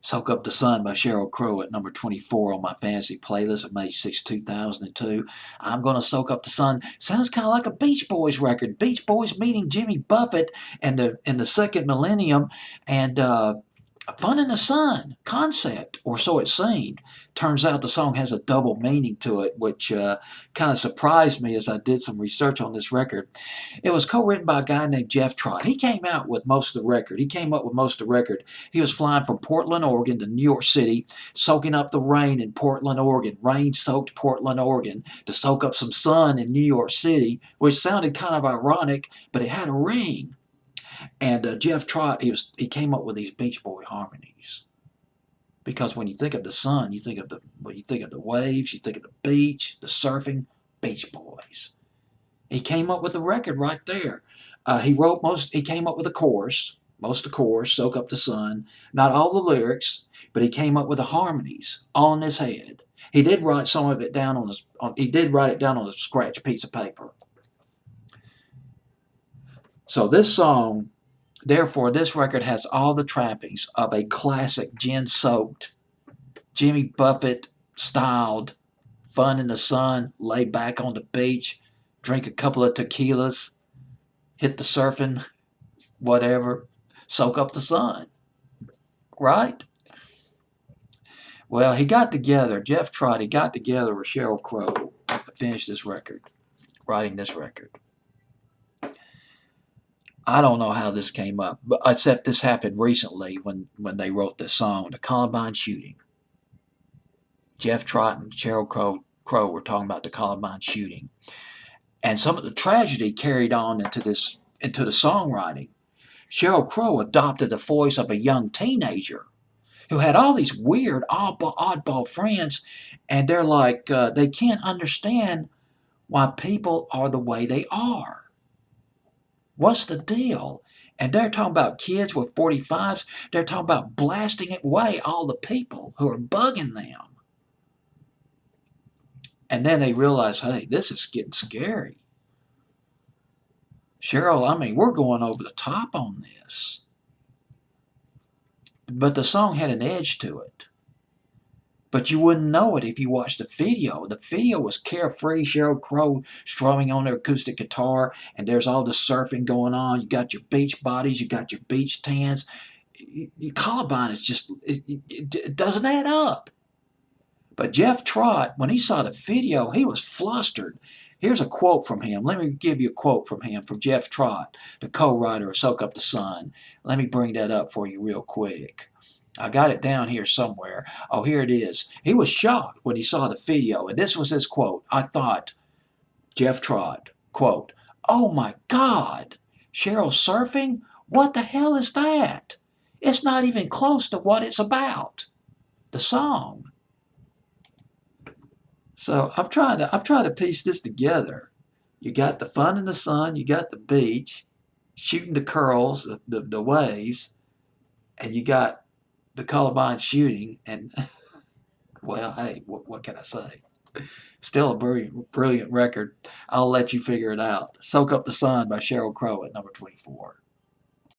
Soak Up the Sun by Sheryl Crow at number 24 on my fantasy playlist of May 6, 2002. I'm Gonna Soak Up the Sun. Sounds kind of like a Beach Boys record. Beach Boys meeting Jimmy Buffett in the second millennium, and Fun in the Sun concept, or so it seemed. Turns out the song has a double meaning to it, which kind of surprised me as I did some research on this record. It was co-written by a guy named Jeff Trott. He came out with most of the record. He came up with most of the record. He was flying from Portland, Oregon to New York City, soaking up the rain in Portland, Oregon. Rain-soaked Portland, Oregon, to soak up some sun in New York City, which sounded kind of ironic, but it had a ring. And Jeff Trott, he came up with these Beach Boy harmonies. Because when you think of the sun, you think of the waves, you think of the beach, the surfing, Beach Boys. He came up with the record right there. He came up with the chorus, most of the chorus, Soak Up the Sun, not all the lyrics, but he came up with the harmonies all in his head. He did write some of it down he did write it down on a scratch piece of paper. So this song, therefore, this record has all the trappings of a classic gin-soaked, Jimmy Buffett-styled, fun in the sun, lay back on the beach, drink a couple of tequilas, hit the surfing, whatever, soak up the sun, right? Well, Jeff Trott, he got together with Sheryl Crow to finish this record, writing this record. I don't know how this came up, but except this happened recently when they wrote this song, the Columbine shooting. Jeff Trott and Sheryl Crow were talking about the Columbine shooting. And some of the tragedy carried on into the songwriting. Sheryl Crow adopted the voice of a young teenager who had all these weird oddball friends, and they're like, they can't understand why people are the way they are. What's the deal? And they're talking about kids with 45s. They're talking about blasting away all the people who are bugging them. And then they realize, hey, this is getting scary. Sheryl, I mean, we're going over the top on this. But the song had an edge to it. But you wouldn't know it if you watched the video. The video was carefree, Sheryl Crow strumming on her acoustic guitar, and there's all the surfing going on. You got your beach bodies, you got your beach tans. Columbine is just, it doesn't add up. But Jeff Trott, when he saw the video, he was flustered. Here's a quote from him. Let me give you a quote from him, from Jeff Trott, the co-writer of Soak Up the Sun. Let me bring that up for you real quick. I got it down here somewhere. Oh, here it is. He was shocked when he saw the video, and this was his quote. I thought, Jeff Trott, quote, "Oh my God, Sheryl surfing? What the hell is that? It's not even close to what it's about, the song." So I'm trying to piece this together. You got the fun in the sun, you got the beach, shooting the curls, the waves, and you got the Columbine shooting, and well, hey, what can I say? Still a brilliant record. I'll let you figure it out. Soak Up the Sun by Sheryl Crow at number 24.